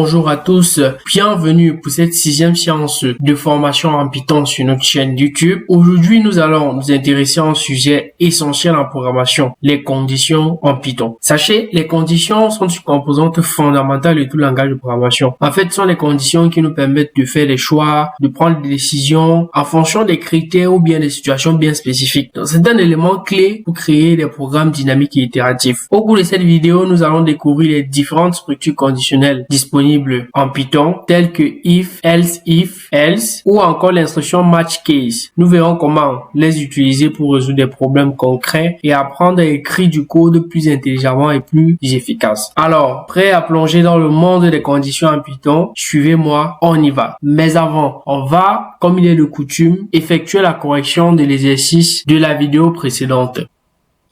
Bonjour à tous, bienvenue pour cette 6e séance de formation en Python sur notre chaîne YouTube. Aujourd'hui, nous allons nous intéresser à un sujet essentiel en programmation, les conditions en Python. Sachez, les conditions sont une composante fondamentale de tout langage de programmation. En fait, ce sont les conditions qui nous permettent de faire des choix, de prendre des décisions en fonction des critères ou bien des situations bien spécifiques. Donc, c'est un élément clé pour créer des programmes dynamiques et itératifs. Au cours de cette vidéo, nous allons découvrir les différentes structures conditionnelles disponibles en Python, telles que if, else, ou encore l'instruction match case. Nous verrons comment les utiliser pour résoudre des problèmes concrets et apprendre à écrire du code plus intelligemment et plus efficace. Alors, prêt à plonger dans le monde des conditions en Python? Suivez-moi, on y va. Mais avant, on va, comme il est de coutume, effectuer la correction de l'exercice de la vidéo précédente.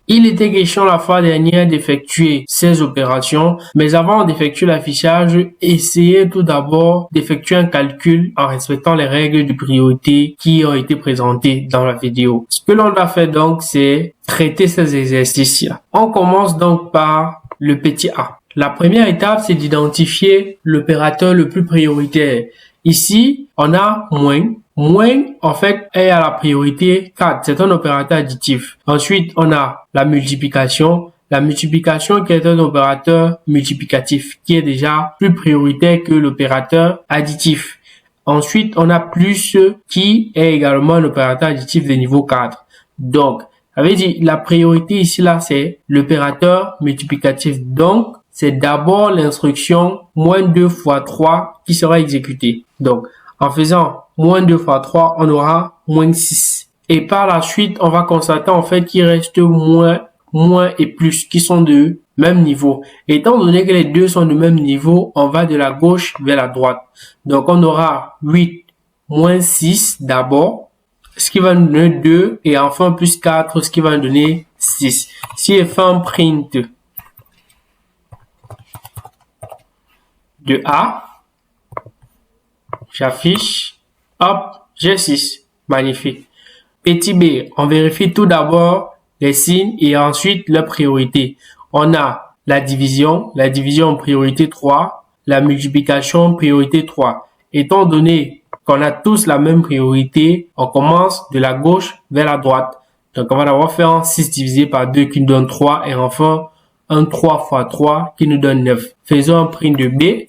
Il était question la fois dernière d'effectuer ces opérations, mais avant d'effectuer l'affichage, essayez tout d'abord d'effectuer un calcul en respectant les règles de priorité qui ont été présentées dans la vidéo. Ce que l'on doit faire donc, c'est traiter ces exercices-là. On commence donc par le petit a. La première étape, c'est d'identifier l'opérateur le plus prioritaire. Ici, on a moins. Moins, en fait, est à la priorité 4. C'est un opérateur additif. Ensuite, on a la multiplication. La multiplication qui est un opérateur multiplicatif, qui est déjà plus prioritaire que l'opérateur additif. Ensuite, on a plus qui est également un opérateur additif de niveau 4. Donc, ça veut dire, la priorité ici, là, c'est l'opérateur multiplicatif. Donc, c'est d'abord l'instruction moins 2 fois 3 qui sera exécutée. Donc, en faisant moins 2 fois 3, on aura moins 6. Et par la suite, on va constater en fait qu'il reste moins et plus qui sont de même niveau. Étant donné que les deux sont de même niveau, on va de la gauche vers la droite. Donc, on aura 8 moins 6 d'abord, ce qui va nous donner 2, et enfin plus 4, ce qui va nous donner 6. Si je fais un print de A, j'affiche, hop, j'ai 6. Magnifique. Petit b, on vérifie tout d'abord les signes et ensuite la priorité. On a la division en priorité 3, la multiplication priorité 3. Étant donné qu'on a tous la même priorité, on commence de la gauche vers la droite. Donc, on va d'abord faire un 6 divisé par 2 qui nous donne 3 et enfin un 3 fois 3 qui nous donne 9. Faisons un print de b.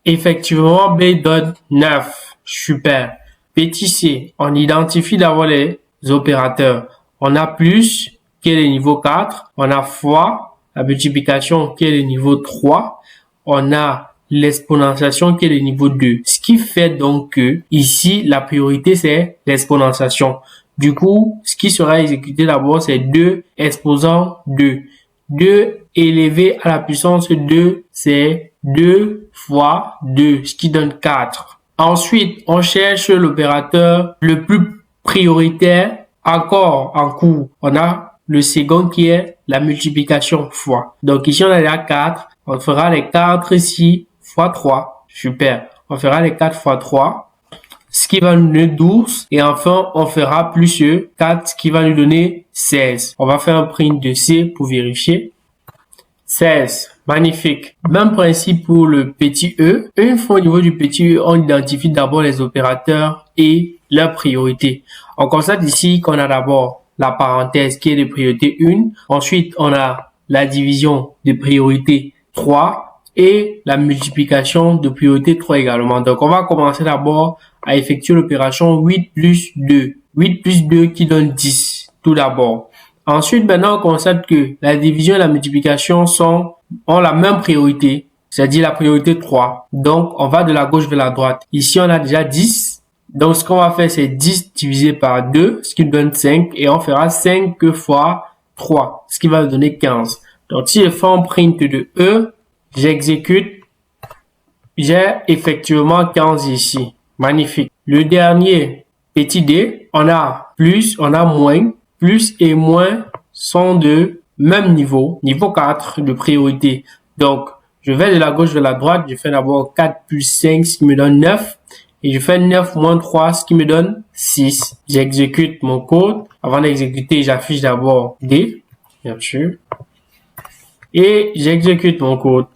Effectivement, B donne 9. Super. Petit c, on identifie d'abord les opérateurs. On a plus, qui est le niveau 4. On a fois, la multiplication, qui est le niveau 3. On a l'exponentiation, qui est le niveau 2. Ce qui fait donc que, ici, la priorité, c'est l'exponentiation. Du coup, ce qui sera exécuté d'abord, c'est 2 exposant 2. 2 élevé à la puissance 2, c'est 2 fois 2, ce qui donne 4. Ensuite, on cherche l'opérateur le plus prioritaire. Encore en cours, on a le second qui est la multiplication fois. Donc ici, on a déjà 4. On fera les 4 ici fois 3. Super. On fera les 4 fois 3, ce qui va nous donner 12. Et enfin, on fera plus 4, ce qui va nous donner 16. On va faire un print de C pour vérifier. 16. Magnifique. Même principe pour le petit e. Une fois au niveau du petit e, on identifie d'abord les opérateurs et leur priorité. On constate ici qu'on a d'abord la parenthèse qui est de priorité 1. Ensuite, on a la division de priorité 3 et la multiplication de priorité 3 également. Donc, on va commencer d'abord à effectuer l'opération 8 plus 2. 8 plus 2 qui donne 10 tout d'abord. Ensuite, maintenant, on constate que la division et la multiplication ont la même priorité, c'est-à-dire la priorité 3. Donc, on va de la gauche vers la droite. Ici, on a déjà 10. Donc, ce qu'on va faire, c'est 10 divisé par 2, ce qui nous donne 5. Et on fera 5 fois 3, ce qui va nous donner 15. Donc, si je fais un print de E, j'exécute, j'ai effectivement 15 ici. Magnifique. Le dernier, petit d, on a plus, on a moins. Plus et moins sont de même niveau, niveau 4 de priorité. Donc, je vais de la gauche vers la droite, je fais d'abord 4 plus 5, ce qui me donne 9. Et je fais 9 moins 3, ce qui me donne 6. J'exécute mon code. Avant d'exécuter, j'affiche d'abord D, bien sûr. Et j'exécute mon code.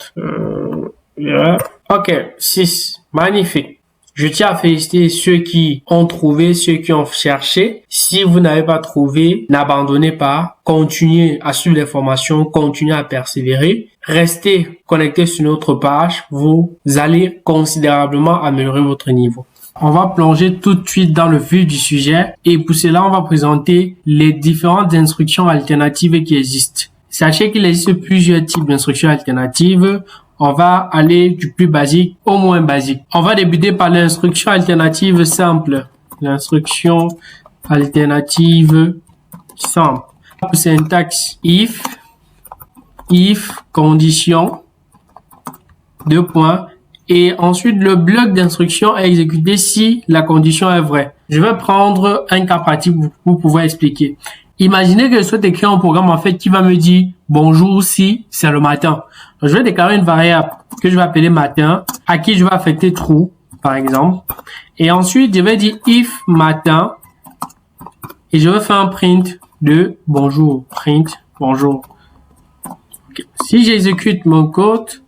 Ok, 6. Magnifique. Je tiens à féliciter ceux qui ont trouvé, ceux qui ont cherché. Si vous n'avez pas trouvé, n'abandonnez pas. Continuez à suivre les formations, continuez à persévérer. Restez connectés sur notre page. Vous allez considérablement améliorer votre niveau. On va plonger tout de suite dans le vif du sujet et pour cela, on va présenter les différentes instructions alternatives qui existent. Sachez qu'il existe plusieurs types d'instructions alternatives. On va aller du plus basique au moins basique. On va débuter par l'instruction alternative simple. L'instruction alternative simple. Syntaxe if, condition, 2 points. Et ensuite, le bloc d'instruction est exécuté si la condition est vraie. Je vais prendre un cas pratique pour pouvoir expliquer. Imaginez que je souhaite écrire un programme en fait qui va me dire bonjour si c'est le matin. Donc, je vais déclarer une variable que je vais appeler matin, à qui je vais affecter true, par exemple. Et ensuite, je vais dire if matin et je vais faire un print de bonjour, print bonjour. Okay. Si j'exécute mon code,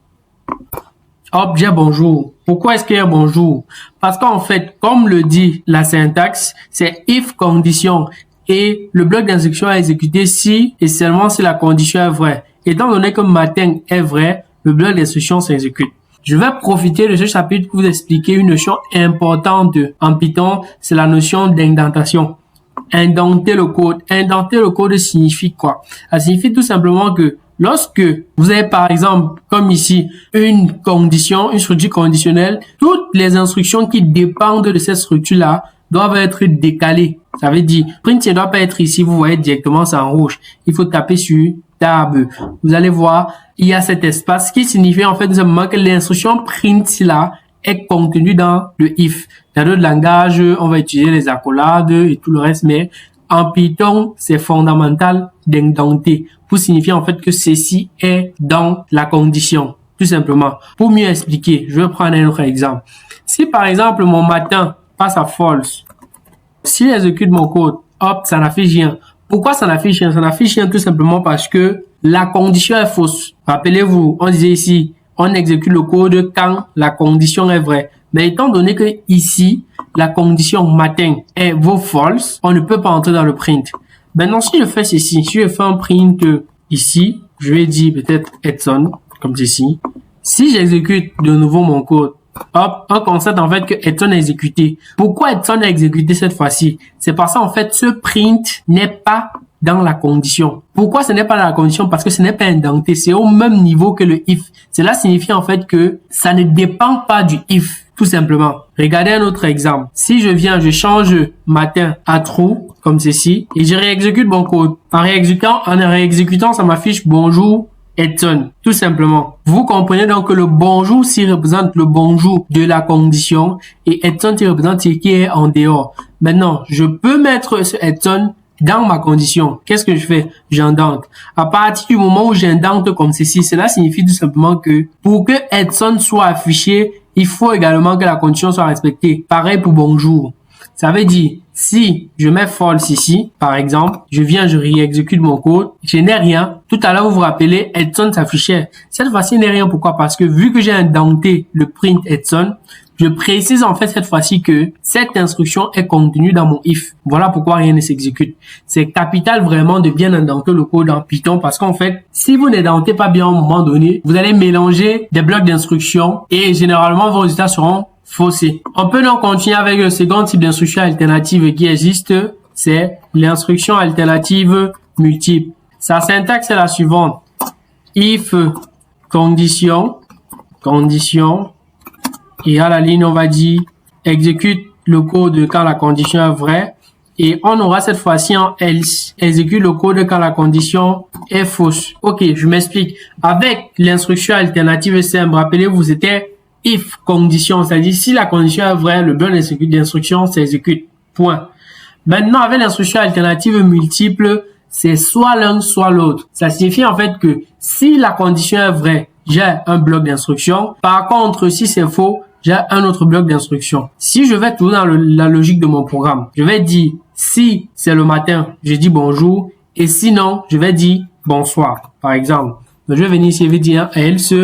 hop, j'ai bonjour. Pourquoi est-ce qu'il y a bonjour? Parce qu'en fait, comme le dit la syntaxe, c'est if condition. Et le bloc d'instruction est exécuté si et seulement si la condition est vraie. Étant donné que matin est vrai, le bloc d'instruction s'exécute. Je vais profiter de ce chapitre pour vous expliquer une notion importante en Python, c'est la notion d'indentation. Indenter le code. Indenter le code signifie quoi? Ça signifie tout simplement que lorsque vous avez par exemple, comme ici, une condition, une structure conditionnelle, toutes les instructions qui dépendent de cette structure-là doivent être décalées. Ça veut dire, print ne doit pas être ici, vous voyez directement, c'est en rouge. Il faut taper sur tab. Vous allez voir, il y a cet espace qui signifie en fait tout simplement que l'instruction print là est contenue dans le if. Dans d'autres langages, on va utiliser les accolades et tout le reste, mais en Python, c'est fondamental d'indenter pour signifier en fait que ceci est dans la condition, tout simplement. Pour mieux expliquer, je vais prendre un autre exemple. Si par exemple mon matin passe à false, si j'exécute mon code, hop, ça n'affiche rien. Pourquoi ça n'affiche rien? Ça n'affiche rien tout simplement parce que la condition est fausse. Rappelez-vous, on disait ici, on exécute le code quand la condition est vraie. Mais étant donné que ici, la condition matin est vaut false, on ne peut pas entrer dans le print. Maintenant, si je fais ceci, si je fais un print ici, je vais dire peut-être Edson, comme ceci. Si j'exécute de nouveau mon code, hop, on constate en fait que Edson est exécuté. Pourquoi Edson est exécuté cette fois-ci? C'est parce qu'en fait, ce print n'est pas dans la condition. Pourquoi ce n'est pas dans la condition? Parce que ce n'est pas indenté. C'est au même niveau que le if. Cela signifie en fait que ça ne dépend pas du if, tout simplement. Regardez un autre exemple. Si je viens, je change matin à true, comme ceci, et je réexécute mon code. En réexécutant, ça m'affiche bonjour Edson, tout simplement. Vous comprenez donc que le bonjour s'y représente le bonjour de la condition et Edson s'y représente ce qui est en dehors. Maintenant, je peux mettre ce Edson dans ma condition. Qu'est-ce que je fais? J'indente. À partir du moment où j'indente comme ceci, cela signifie tout simplement que pour que Edson soit affiché, il faut également que la condition soit respectée. Pareil pour bonjour. Ça veut dire, si je mets false ici, par exemple, je viens, je réexécute mon code, je n'ai rien. Tout à l'heure, vous vous rappelez, Edson s'affichait. Cette fois-ci, il n'est rien. Pourquoi? Parce que vu que j'ai indenté le print Edson, je précise en fait cette fois-ci que cette instruction est contenue dans mon if. Voilà pourquoi rien ne s'exécute. C'est capital vraiment de bien indenter le code en Python parce qu'en fait, si vous n'indentez pas bien à un moment donné, vous allez mélanger des blocs d'instructions et généralement vos résultats seront faussés. On peut donc continuer avec le second type d'instruction alternative qui existe, c'est l'instruction alternative multiple. Sa syntaxe est la suivante. If condition et à la ligne on va dire exécute le code quand la condition est vraie et on aura cette fois-ci en else exécute le code quand la condition est fausse. Ok, je m'explique. Avec l'instruction alternative simple, rappelez-vous, c'était if condition, c'est-à-dire si la condition est vraie, le bloc d'instruction s'exécute. Point. Maintenant, avec l'instruction alternative multiple, c'est soit l'un, soit l'autre. Ça signifie en fait que si la condition est vraie, j'ai un bloc d'instruction. Par contre, si c'est faux, j'ai un autre bloc d'instruction. Si je vais toujours dans la logique de mon programme, je vais dire si c'est le matin, je dis bonjour. Et sinon, je vais dire bonsoir, par exemple. Donc, je vais venir ici et je vais dire else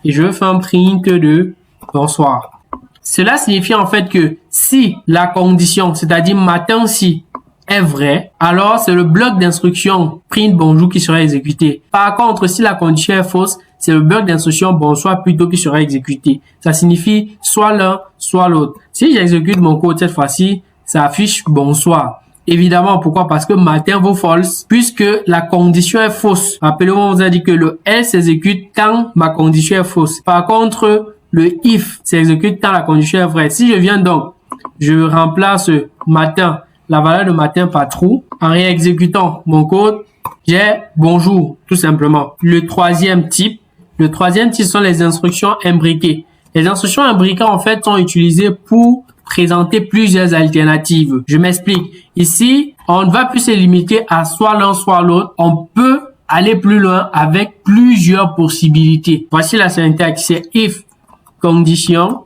et je fais un print de bonsoir. Cela signifie en fait que si la condition, c'est-à-dire matin si, est vrai, alors c'est le bloc d'instruction print bonjour qui sera exécuté. Par contre, si la condition est fausse, c'est le bloc d'instruction bonsoir plutôt qui sera exécuté. Ça signifie soit l'un, soit l'autre. Si j'exécute mon code cette fois-ci, ça affiche bonsoir. Évidemment, pourquoi? Parce que matin vaut false, puisque la condition est fausse. Rappelez-moi, on vous a dit que le else s'exécute quand ma condition est fausse. Par contre, le if s'exécute quand la condition est vraie. Si je viens donc, je remplace matin, la valeur de matin par true, en réexécutant mon code, j'ai bonjour, tout simplement. Le troisième type sont les instructions imbriquées. Les instructions imbriquées, en fait, sont utilisées pour présenter plusieurs alternatives. Je m'explique. Ici, on ne va plus se limiter à soit l'un, soit l'autre. On peut aller plus loin avec plusieurs possibilités. Voici la syntaxe. C'est if condition.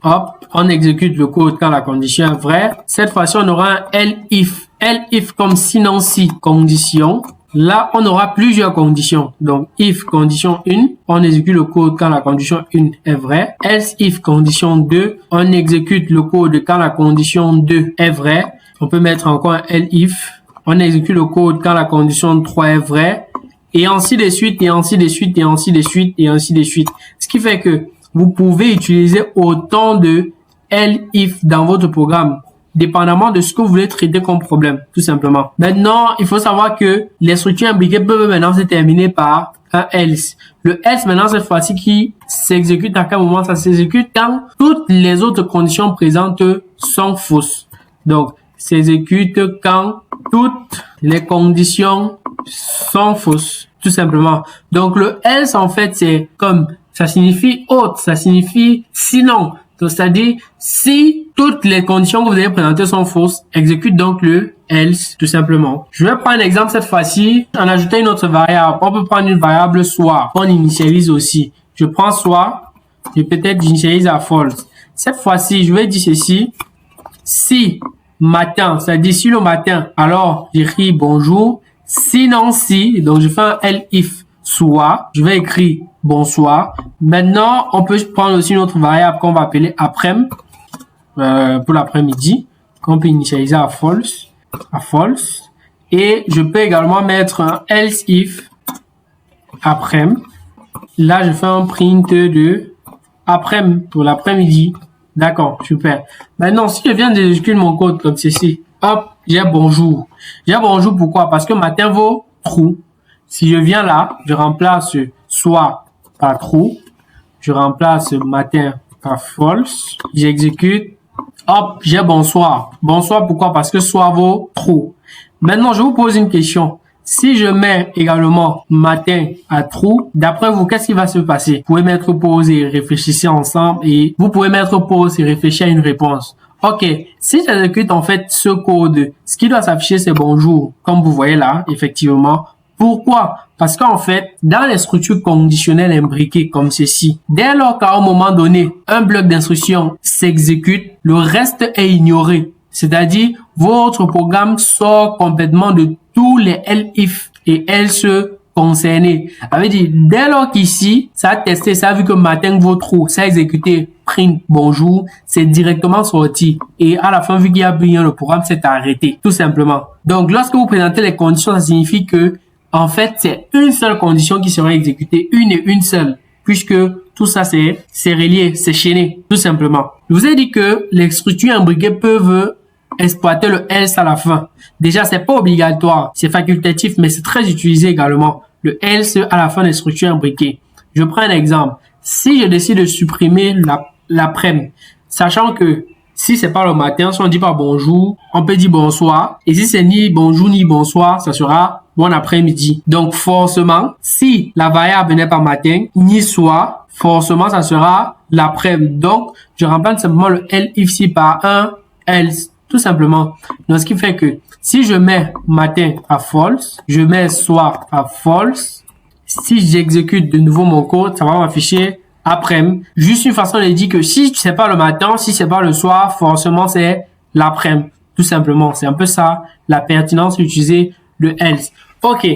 Hop, on exécute le code quand la condition est vraie. Cette fois-ci, on aura un elif. Elif comme sinon si condition. Là, on aura plusieurs conditions. Donc, if condition 1, on exécute le code quand la condition 1 est vraie. Else if condition 2, on exécute le code quand la condition 2 est vraie. On peut mettre encore un elif. On exécute le code quand la condition 3 est vraie. Et ainsi de suite, et ainsi de suite, et ainsi de suite, et ainsi de suite. Ce qui fait que vous pouvez utiliser autant de elif dans votre programme, dépendamment de ce que vous voulez traiter comme problème, tout simplement. Maintenant, il faut savoir que les structures imbriquées peuvent maintenant se terminer par un else. Le else, maintenant, cette fois-ci, qui s'exécute à quel moment? Ça s'exécute quand toutes les autres conditions présentes sont fausses. Donc, s'exécute quand toutes les conditions sont fausses, tout simplement. Donc, le else, en fait, c'est comme, ça signifie autre, ça signifie sinon. Donc, c'est-à-dire, si toutes les conditions que vous avez présentées sont fausses, exécute donc le else, tout simplement. Je vais prendre un exemple cette fois-ci, en ajoutant une autre variable. On peut prendre une variable soit, on initialise aussi. Je prends soit, et peut-être j'initialise à false. Cette fois-ci, je vais dire ceci. Si matin, c'est-à-dire si le matin, alors j'écris bonjour. Sinon si, donc je fais un elif soit, je vais écrire bonsoir. Maintenant, on peut prendre aussi une autre variable qu'on va appeler après-midi, pour l'après-midi, qu'on peut initialiser à false. Et je peux également mettre un else if après-midi. Là, je fais un print de après-midi pour l'après-midi. D'accord, super. Maintenant, si je viens d'exécuter mon code comme ceci, hop, j'ai bonjour. J'ai bonjour pourquoi? Parce que matin vaut true. Si je viens là, je remplace soit par true, je remplace matin par false, j'exécute, hop, j'ai bonsoir. Bonsoir pourquoi? Parce que soit vaut true. Maintenant, je vous pose une question. Si je mets également matin à true, d'après vous, qu'est-ce qui va se passer? Vous pouvez mettre pause et réfléchissez ensemble et vous pouvez mettre pause et réfléchir à une réponse. Ok, si j'exécute en fait ce code, ce qui doit s'afficher c'est bonjour, comme vous voyez là, effectivement. Pourquoi? Parce qu'en fait, dans les structures conditionnelles imbriquées comme ceci, dès lors qu'à un moment donné, un bloc d'instruction s'exécute, le reste est ignoré. C'est-à-dire, votre programme sort complètement de tous les elif et else concernés. Ça veut dire, dès lors qu'ici, ça a testé, ça a vu que matin vaut true, ça a exécuté print bonjour, c'est directement sorti. Et à la fin, vu qu'il y a bien le programme s'est arrêté, tout simplement. Donc, lorsque vous présentez les conditions, ça signifie que en fait, c'est une seule condition qui sera exécutée, une et une seule, puisque tout ça, c'est relié, c'est chaîné, tout simplement. Je vous ai dit que les structures imbriquées peuvent exploiter le else à la fin. Déjà, c'est pas obligatoire, c'est facultatif, mais c'est très utilisé également. Le else à la fin des structures imbriquées. Je prends un exemple. Si je décide de supprimer l'après-midi, sachant que si c'est pas le matin, si on dit pas bonjour, on peut dire bonsoir. Et si c'est ni bonjour ni bonsoir, ça sera bon après-midi. Donc, forcément, si la variable n'est pas matin, ni soir, forcément, ça sera l'après-midi. Donc, je remplace simplement le elif ici par un else, tout simplement. Donc, ce qui fait que si je mets matin à false, je mets soir à false, si j'exécute de nouveau mon code, ça va m'afficher après-midi. Juste une façon de dire que si c'est pas le matin, si c'est pas le soir, forcément, c'est l'après-midi. Tout simplement. C'est un peu ça, la pertinence d'utiliser le else. Ok.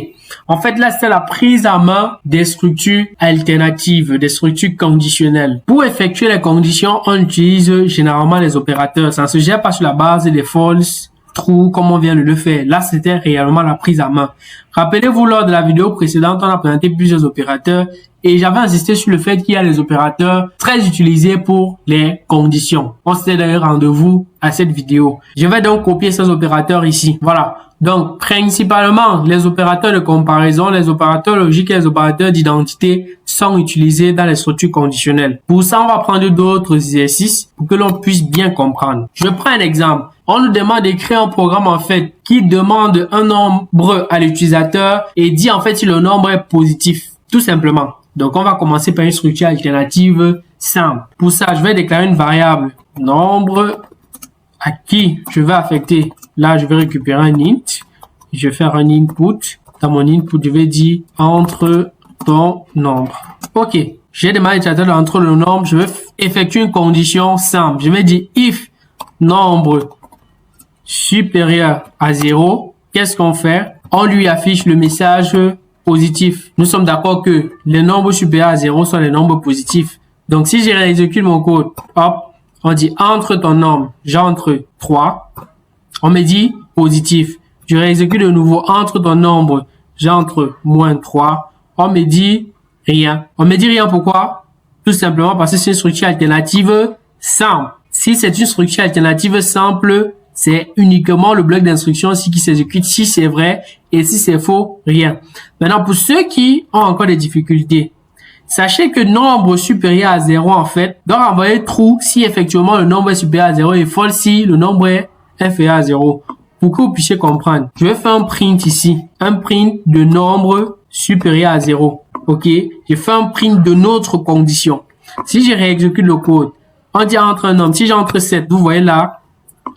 En fait, là, c'est la prise en main des structures alternatives, des structures conditionnelles. Pour effectuer les conditions, on utilise généralement les opérateurs. Ça ne se gère pas sur la base des false, true, comme on vient de le faire. Là, c'était réellement la prise en main. Rappelez-vous, lors de la vidéo précédente, on a présenté plusieurs opérateurs et j'avais insisté sur le fait qu'il y a des opérateurs très utilisés pour les conditions. On s'était d'ailleurs rendez-vous à cette vidéo. Je vais donc copier ces opérateurs ici. Voilà. Donc, principalement, les opérateurs de comparaison, les opérateurs logiques et les opérateurs d'identité sont utilisés dans les structures conditionnelles. Pour ça, on va prendre d'autres exercices pour que l'on puisse bien comprendre. Je prends un exemple. On nous demande d'écrire un programme, en fait, qui demande un nombre à l'utilisateur et dit, en fait, si le nombre est positif. Tout simplement. Donc, on va commencer par une structure alternative simple. Pour ça, je vais déclarer une variable nombre à qui je vais affecter. Là, je vais récupérer un int. Je vais faire un input. Dans mon input, je vais dire entre ton nombre. OK. J'ai demandé à l'utilisateur d'entrer le nombre. Je vais effectuer une condition simple. Je vais dire if nombre supérieur à 0. Qu'est-ce qu'on fait? On lui affiche le message positif. Nous sommes d'accord que les nombres supérieurs à 0 sont les nombres positifs. Donc, si je réexécute mon code, hop, on dit entre ton nombre, j'entre 3. On me dit positif. Je réexécute de nouveau entre ton nombre, j'entre moins 3. On me dit rien. On me dit rien pourquoi? Tout simplement parce que c'est une structure alternative simple. Si c'est une structure alternative simple, c'est uniquement le bloc d'instruction ici qui s'exécute si c'est vrai et si c'est faux, rien. Maintenant, pour ceux qui ont encore des difficultés, sachez que nombre supérieur à 0, en fait, doit envoyer true si effectivement le nombre est supérieur à 0 et false si le nombre est inférieur à 0. Pour que vous puissiez comprendre, je vais faire un print ici. Un print de nombre supérieur à 0. OK? Je fais un print de notre condition. Si je réexécute le code, on dit entre un nombre. Si j'entre 7, vous voyez là,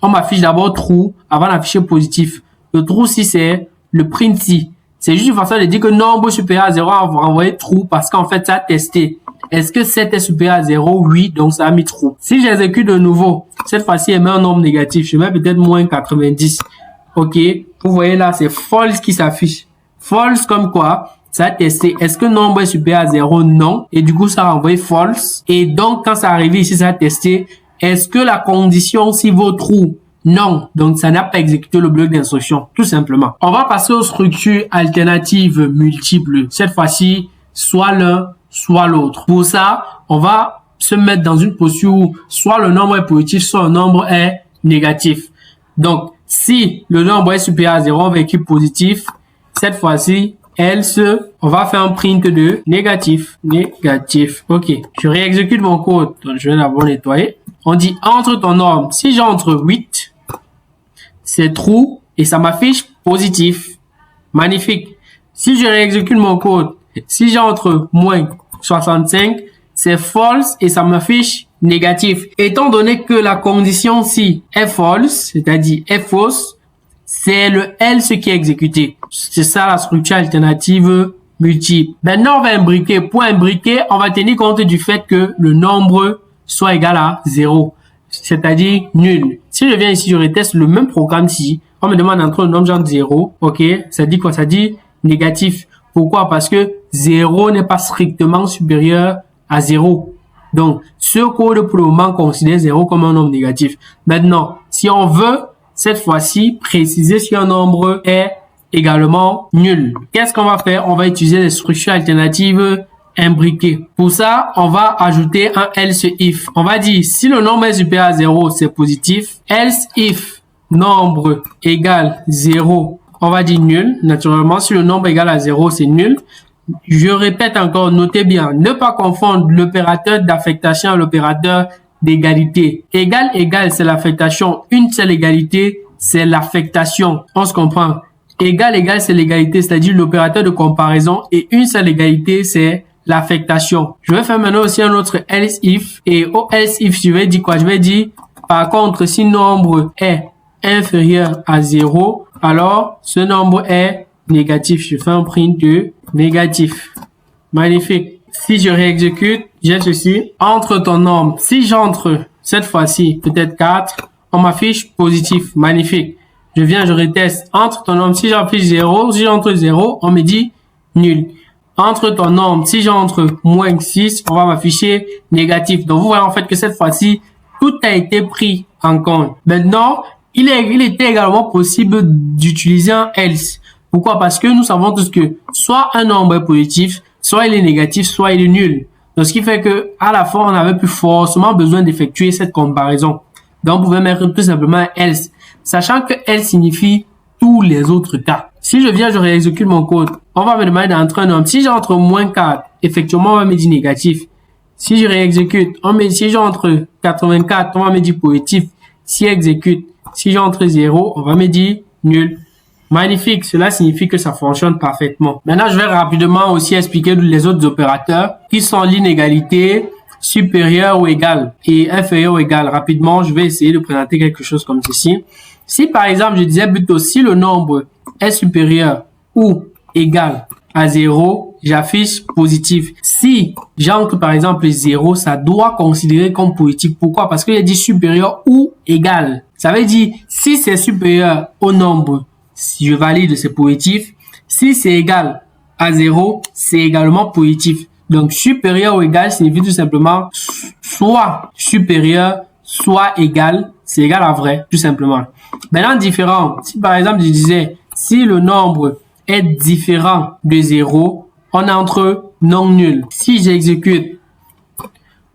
on m'affiche d'abord true avant d'afficher positif. Le true si c'est le print si. C'est juste une façon de dire que nombre supérieur à 0 va envoyer true parce qu'en fait, ça a testé. Est-ce que 7 est supérieur à 0? Oui, donc ça a mis true. Si j'exécute de nouveau, cette fois-ci, elle met un nombre négatif. Je mets peut-être moins 90. OK. Vous voyez là, c'est false qui s'affiche. False comme quoi? Ça a testé. Est-ce que le nombre est supérieur à 0? Non. Et du coup, ça a envoyé false. Et donc, quand ça arrive ici, ça a testé. Est-ce que la condition si vaut true? Non. Donc, ça n'a pas exécuté le bloc d'instruction. Tout simplement. On va passer aux structures alternatives multiples. Cette fois-ci, soit l'un, soit l'autre. Pour ça, on va se mettre dans une posture où soit le nombre est positif, soit le nombre est négatif. Donc, si le nombre est supérieur à 0, on va écrire positif. Cette fois-ci, else, on va faire un print de négatif. Négatif. OK. Je réexécute mon code. Donc, je vais d'abord nettoyer. On dit entre ton nombre. Si j'entre 8, c'est true et ça m'affiche positif. Magnifique. Si je réexécute mon code, si j'entre moins 65, c'est false et ça m'affiche négatif. Étant donné que la condition ci est false, c'est-à-dire est fausse, c'est le else qui est exécuté. C'est ça la structure alternative multiple. Maintenant, on va imbriquer. Pour imbriquer, on va tenir compte du fait que le nombre soit égal à 0, c'est-à-dire nul. Si je viens ici, je reteste le même programme ici. On me demande d'entrer le nombre genre 0. OK, ça dit quoi? Ça dit négatif. Pourquoi? Parce que 0 n'est pas strictement supérieur à 0. Donc, ce code pour le moment considère 0 comme un nombre négatif. Maintenant, si on veut, cette fois-ci, préciser si un nombre est également nul, qu'est-ce qu'on va faire? On va utiliser les structures alternatives imbriquées. Pour ça, on va ajouter un else if. On va dire, si le nombre est supérieur à 0, c'est positif. Else if nombre égale 0, on va dire nul. Naturellement, si le nombre égale à 0, c'est nul. Je répète encore, notez bien, ne pas confondre l'opérateur d'affectation et l'opérateur d'égalité. Égal, égal, c'est l'affectation. Une seule égalité, c'est l'affectation. On se comprend. Égal, égal, c'est l'égalité, c'est-à-dire l'opérateur de comparaison. Et une seule égalité, c'est l'affectation. Je vais faire maintenant aussi un autre else if. Et au else if, je vais dire quoi? Je vais dire, par contre, si nombre est inférieur à 0, alors ce nombre est négatif. Je fais un print de négatif. Magnifique. Si je réexécute, j'ai ceci. Entre ton nombre. Si j'entre, cette fois-ci, peut-être 4, on m'affiche positif. Magnifique. je viens, je reteste. Entre ton nombre, si j'affiche 0, si j'entre 0, on me dit nul. Entre ton nombre, si j'entre moins 6, on va m'afficher négatif. Donc, vous voyez en fait que cette fois-ci, tout a été pris en compte. Maintenant, il était également possible d'utiliser un else. Pourquoi? Parce que nous savons tous que soit un nombre est positif, soit il est négatif, soit il est nul. Donc, ce qui fait que à la fin, on n'avait plus forcément besoin d'effectuer cette comparaison. Donc, on pouvait mettre tout simplement un else, sachant que else signifie tous les autres cas. Si je viens, je réexécute mon code, on va me demander d'entrer un nombre. Si j'entre moins 4, effectivement, on va me dire négatif. Si je réexécute, si j'entre 84, on va me dire positif. Si j'exécute, si j'entre 0, on va me dire nul. Magnifique, cela signifie que ça fonctionne parfaitement. Maintenant, je vais rapidement aussi expliquer les autres opérateurs qui sont l'inégalité, supérieur ou égal et inférieur ou égal. Rapidement, je vais essayer de présenter quelque chose comme ceci. Si par exemple, je disais plutôt si le nombre est supérieur ou égal à 0, j'affiche positif. Si j'entre par exemple 0, ça doit considérer comme positif. Pourquoi? Parce qu'il a dit supérieur ou égal. Ça veut dire si c'est supérieur au nombre, si je valide, c'est positif. Si c'est égal à 0, c'est également positif. Donc, supérieur ou égal signifie tout simplement soit supérieur, soit égal. C'est égal à vrai, tout simplement. Maintenant, différent. Si par exemple, je disais, si le nombre est différent de 0, on entre non nul. Si j'exécute,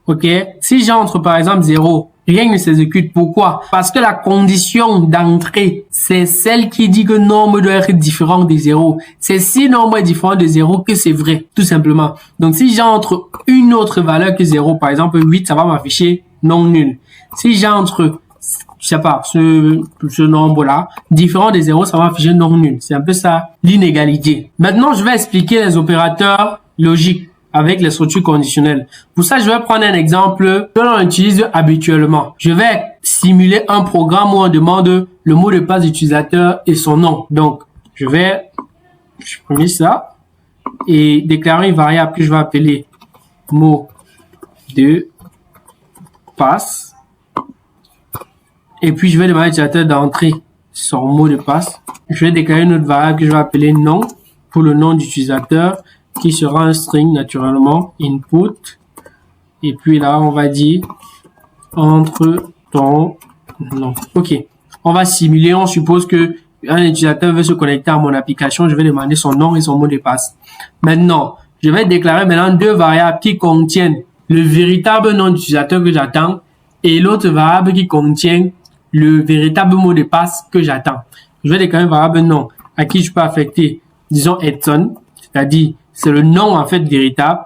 ok, si j'entre par exemple 0, rien ne s'exécute. Pourquoi? Parce que la condition d'entrée, c'est celle qui dit que le nombre doit être différent de 0. C'est si le nombre est différent de 0 que c'est vrai, tout simplement. Donc, si j'entre une autre valeur que 0, par exemple 8, ça va m'afficher non nul. Si j'entre, je sais pas, ce nombre-là, différent de 0, ça va m'afficher non nul. C'est un peu ça, l'inégalité. Maintenant, je vais expliquer les opérateurs logiques avec les structures conditionnelles. Pour ça, je vais prendre un exemple que l'on utilise habituellement. Je vais simuler un programme où on demande le mot de passe d'utilisateur et son nom. Donc, je vais supprimer ça et déclarer une variable que je vais appeler mot de passe. Et puis, je vais demander à l'utilisateur d'entrer son mot de passe. Je vais déclarer une autre variable que je vais appeler nom pour le nom d'utilisateur, qui sera un string naturellement, input. Et puis là, on va dire entre ton nom. Ok. On va simuler. On suppose que un utilisateur veut se connecter à mon application. Je vais demander son nom et son mot de passe. Maintenant, je vais déclarer maintenant deux variables qui contiennent le véritable nom d'utilisateur que j'attends et l'autre variable qui contient le véritable mot de passe que j'attends. Je vais déclarer une variable nom à qui je peux affecter, disons, Edson, c'est-à-dire c'est le nom en fait véritable.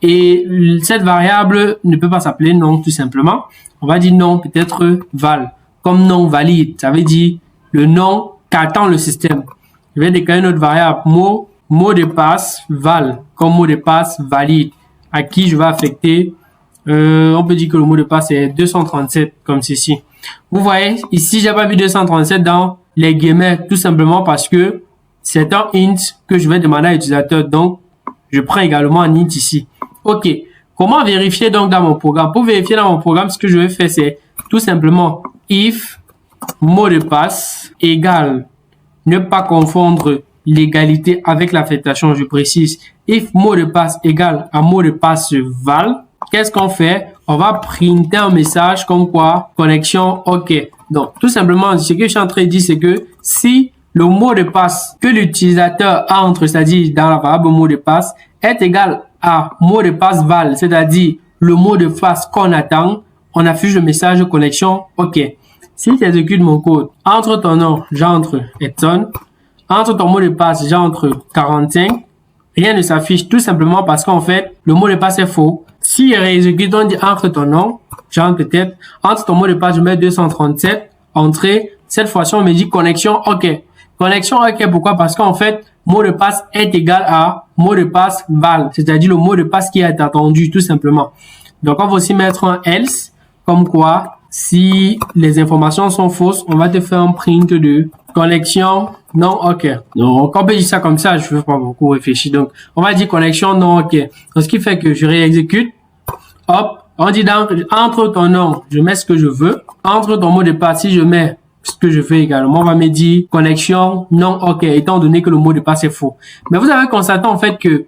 Et cette variable ne peut pas s'appeler nom tout simplement. On va dire nom peut-être val, comme nom valide. Ça veut dire le nom qu'attend le système. Je vais déclarer une autre variable mot de passe val, comme mot de passe valide, à qui je vais affecter. On peut dire que le mot de passe est 237 comme ceci. Vous voyez ici, j'ai pas vu 237 dans les guillemets tout simplement parce que c'est un int que je vais demander à l'utilisateur. Donc, je prends également un int ici. OK. Comment vérifier donc dans mon programme? Pour vérifier dans mon programme, ce que je vais faire, c'est tout simplement if mot de passe égale, ne pas confondre l'égalité avec l'affectation, je précise. If mot de passe égale à mot de passe val, qu'est-ce qu'on fait? On va printer un message comme quoi connexion OK. Donc, tout simplement, ce que je suis en train de dire, c'est que si le mot de passe que l'utilisateur entre, c'est-à-dire dans la variable mot de passe, est égal à mot de passe val, c'est-à-dire le mot de passe qu'on attend, on affiche le message connexion OK. Si tu exécutes mon code, entre ton nom, j'entre Edson, entre ton mot de passe, j'entre 45, rien ne s'affiche tout simplement parce qu'en fait, le mot de passe est faux. Si je réexécute, on dit entre ton nom, j'entre peut-être, entre ton mot de passe, je mets 237, entrée, cette fois-ci, on me dit connexion OK. Connexion OK, pourquoi? Parce qu'en fait, mot de passe est égal à mot de passe val, c'est-à-dire le mot de passe qui est attendu, tout simplement. Donc, on va aussi mettre un else, comme quoi, si les informations sont fausses, on va te faire un print de connexion non OK. Donc, on peut dire ça comme ça, je ne veux pas beaucoup réfléchir. Donc, on va dire connexion non OK. Donc, ce qui fait que je réexécute. Hop, on dit donc, entre ton nom, je mets ce que je veux. Entre ton mot de passe, si je mets ce que je fais également, on va me dire connexion non OK, étant donné que le mot de passe est faux. Mais vous avez constaté en fait que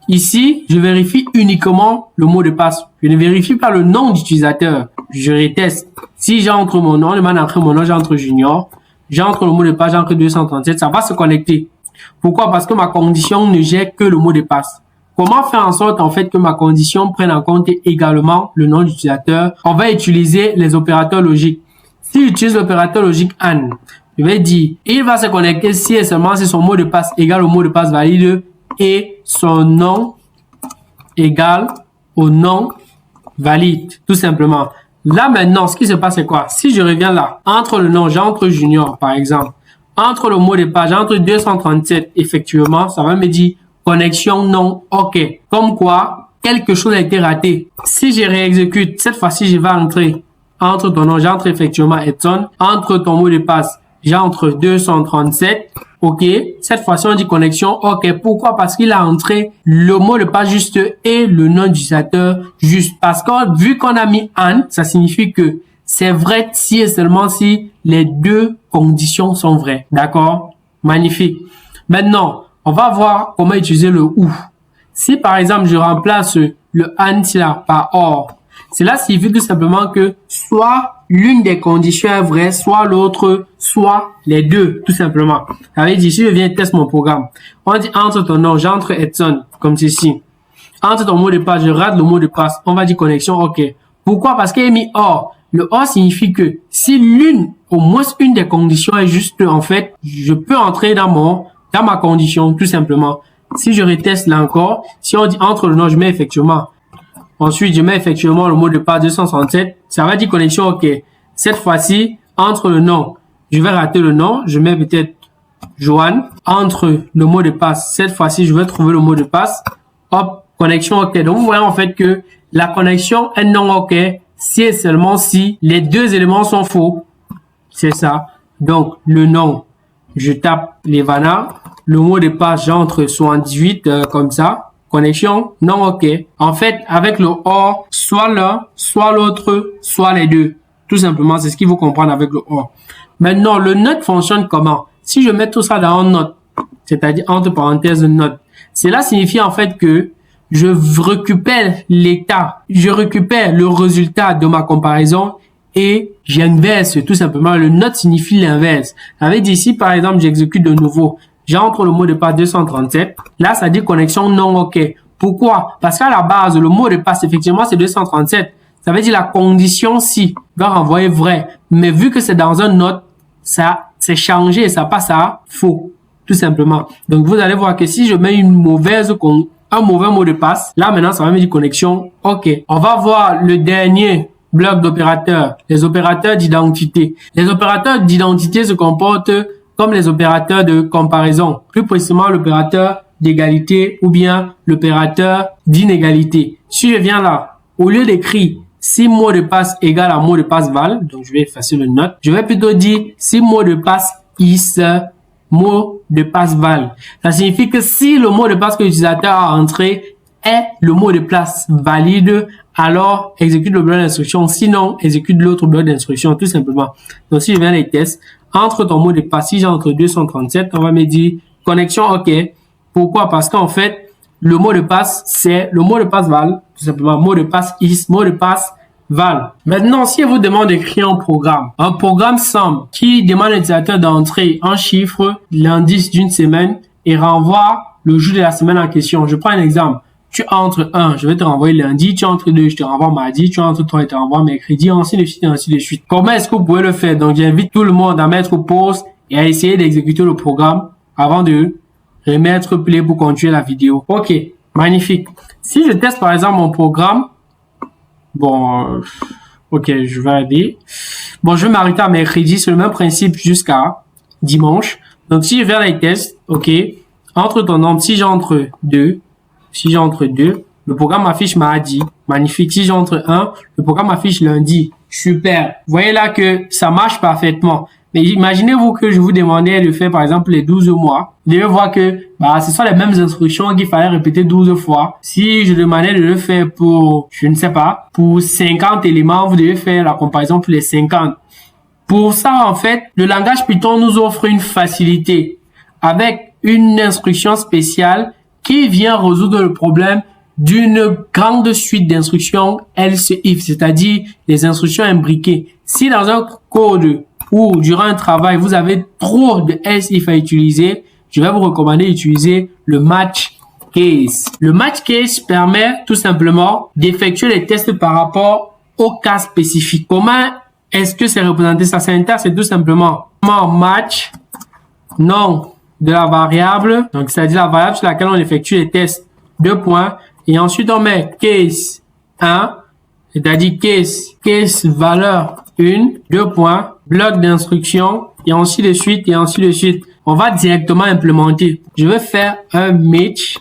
ici, je vérifie uniquement le mot de passe. Je ne vérifie pas le nom d'utilisateur. Je reteste. Si j'entre mon nom, je m'en entre mon nom, j'entre Junior. J'entre le mot de passe, j'entre 237, ça va se connecter. Pourquoi? Parce que ma condition ne gère que le mot de passe. Comment faire en sorte en fait que ma condition prenne en compte également le nom d'utilisateur? On va utiliser les opérateurs logiques. Si j'utilise l'opérateur logique AND, je vais dire, il va se connecter si et seulement si son mot de passe égale au mot de passe valide et son nom égale au nom valide, tout simplement. Là maintenant, ce qui se passe c'est quoi? Si je reviens là, entre le nom, j'entre Junior par exemple, entre le mot de passe, j'entre 237, effectivement, ça va me dire connexion non OK. Comme quoi, quelque chose a été raté. Si je réexécute, cette fois-ci, je vais entrer entre ton nom, j'entre effectivement Edson, entre ton mot de passe, j'entre 237. OK. Cette fois-ci, on dit connexion OK. Pourquoi? Parce qu'il a entré le mot de passe juste et le nom d'utilisateur juste. Parce que vu qu'on a mis AND, ça signifie que c'est vrai si et seulement si les deux conditions sont vraies. D'accord? Magnifique. Maintenant, on va voir comment utiliser le OU. Si par exemple, je remplace le AND là par OR, cela signifie tout simplement que soit l'une des conditions est vraie, soit l'autre, soit les deux, tout simplement. Ça veut dire, si je viens tester mon programme, on dit entre ton nom, j'entre Edson, comme ceci. Entre ton mot de passe, je rate le mot de passe, on va dire connexion OK. Pourquoi? Parce qu'il est mis OR. Le OR signifie que si au moins une des conditions est juste, en fait, je peux entrer dans ma condition, tout simplement. Si je reteste là encore, si on dit entre le nom, je mets effectivement. Ensuite, je mets effectivement le mot de passe 267. Ça va dire connexion OK. Cette fois-ci, entre le nom, je vais rater le nom. Je mets peut-être Joanne. Entre le mot de passe, cette fois-ci, je vais trouver le mot de passe. Hop, connexion OK. Donc, vous voyez en fait que la connexion est non OK si et seulement si les deux éléments sont faux. C'est ça. Donc, le nom, je tape Levana. Le mot de passe, j'entre 78 comme ça. Connexion non OK. En fait, avec le OR, soit l'un, soit l'autre, soit les deux. Tout simplement, c'est ce qu'il faut comprendre avec le OR. Maintenant, le NOT fonctionne comment? Si je mets tout ça dans un NOT, c'est-à-dire entre parenthèses NOT, cela signifie en fait que je récupère l'état, je récupère le résultat de ma comparaison et j'inverse tout simplement. Le NOT signifie l'inverse. Ça veut dire ici, par exemple, j'exécute de nouveau. J'entre le mot de passe 237. Là, ça dit connexion non OK. Pourquoi? Parce qu'à la base, le mot de passe, effectivement, c'est 237. Ça veut dire la condition si va renvoyer vrai. Mais vu que c'est dans un note, ça, c'est changé et ça passe à faux. Tout simplement. Donc, vous allez voir que si je mets un mauvais mot de passe, là, maintenant, ça va me dire connexion OK. On va voir le dernier bloc d'opérateurs. Les opérateurs d'identité. Les opérateurs d'identité se comportent comme les opérateurs de comparaison, plus précisément l'opérateur d'égalité ou bien l'opérateur d'inégalité. Si je viens là, au lieu d'écrire si mot de passe égale à mot de passe val, donc je vais effacer le note, je vais plutôt dire si mot de passe is mot de passe val. Ça signifie que si le mot de passe que l'utilisateur a entré est le mot de passe valide, alors exécute le bloc d'instruction, sinon exécute l'autre bloc d'instruction, tout simplement. Donc si je viens les tests, entre ton mot de passe, si j'entre 237, on va me dire connexion OK. Pourquoi? Parce qu'en fait, le mot de passe, c'est le mot de passe val, tout simplement, mot de passe is, mot de passe val. Maintenant, si on vous demande d'écrire un programme simple qui demande à l'utilisateur d'entrer un chiffre, l'indice d'une semaine et renvoie le jour de la semaine en question. Je prends un exemple. Tu entres 1, je vais te renvoyer lundi. Tu entres 2, je te renvoie mardi. Tu entres 3, je te renvoie mercredi, ainsi de suite, ainsi de suite. Comment est-ce que vous pouvez le faire? Donc, j'invite tout le monde à mettre pause et à essayer d'exécuter le programme avant de remettre play pour continuer la vidéo. OK, magnifique. Si je teste par exemple mon programme, OK, je vais aller. Bon, je vais m'arrêter à mercredi, c'est le même principe jusqu'à dimanche. Donc, si je vais les tests, OK, entre ton nombre, si j'entre 2, le programme affiche mardi. Magnifique. Si j'entre 1, le programme affiche lundi. Super. Vous voyez là que ça marche parfaitement. Mais imaginez-vous que je vous demandais de faire par exemple les 12 mois. Vous devez voir que ce sont les mêmes instructions qu'il fallait répéter 12 fois. Si je demandais de le faire pour, je ne sais pas, pour 50 éléments, vous devez faire la comparaison pour les 50. Pour ça, en fait, le langage Python nous offre une facilité avec une instruction spéciale qui vient résoudre le problème d'une grande suite d'instructions else if, c'est-à-dire des instructions imbriquées. Si dans un code ou durant un travail, vous avez trop de else if à utiliser, je vais vous recommander d'utiliser le match case. Le match case permet tout simplement d'effectuer les tests par rapport au cas spécifique. Comment est-ce que c'est représenté? Sa syntaxe, c'est tout simplement match, nom de la variable, donc c'est-à-dire la variable sur laquelle on effectue les tests, deux points, et ensuite on met case 1, c'est-à-dire case valeur 1, deux points, bloc d'instruction, et ainsi de suite, et ainsi de suite. On va directement implémenter. Je vais faire un match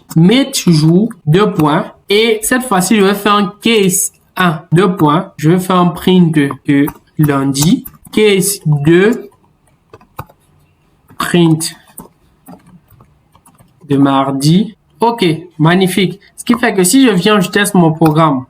joue, deux points, et cette fois-ci, je vais faire un case 1, deux points, je vais faire un print de lundi, case 2, print de mardi. Ok, magnifique. Ce qui fait que si je teste mon programme,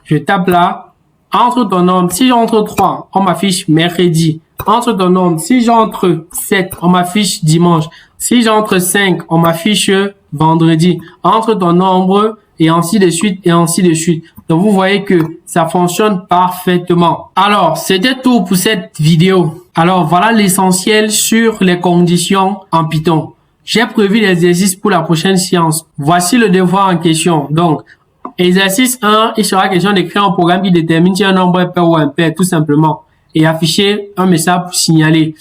je tape là, entre ton nombre, si j'entre 3, on m'affiche mercredi. Entre ton nombre, si j'entre 7, on m'affiche dimanche. Si j'entre 5, on m'affiche vendredi. Entre ton nombre, et ainsi de suite, et ainsi de suite. Donc, vous voyez que ça fonctionne parfaitement. Alors, c'était tout pour cette vidéo. Alors, voilà l'essentiel sur les conditions en Python. J'ai prévu l'exercice pour la prochaine séance. Voici le devoir en question. Donc, exercice 1, il sera question d'écrire un programme qui détermine si un nombre est pair ou impair, tout simplement. Et afficher un message pour signaler.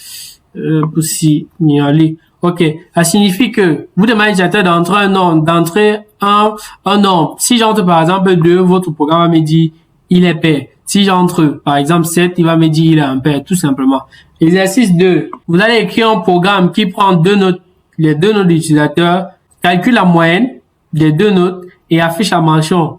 Ok. Ça signifie que vous demandez à l'utilisateur d'entrer un nombre. Si j'entre par exemple 2, votre programme va me dire il est pair. Si j'entre par exemple 7, il va me dire il est impair, tout simplement. Exercice 2. Vous allez écrire un programme qui prend les deux notes d'utilisateur, calcule la moyenne des deux notes et affiche la mention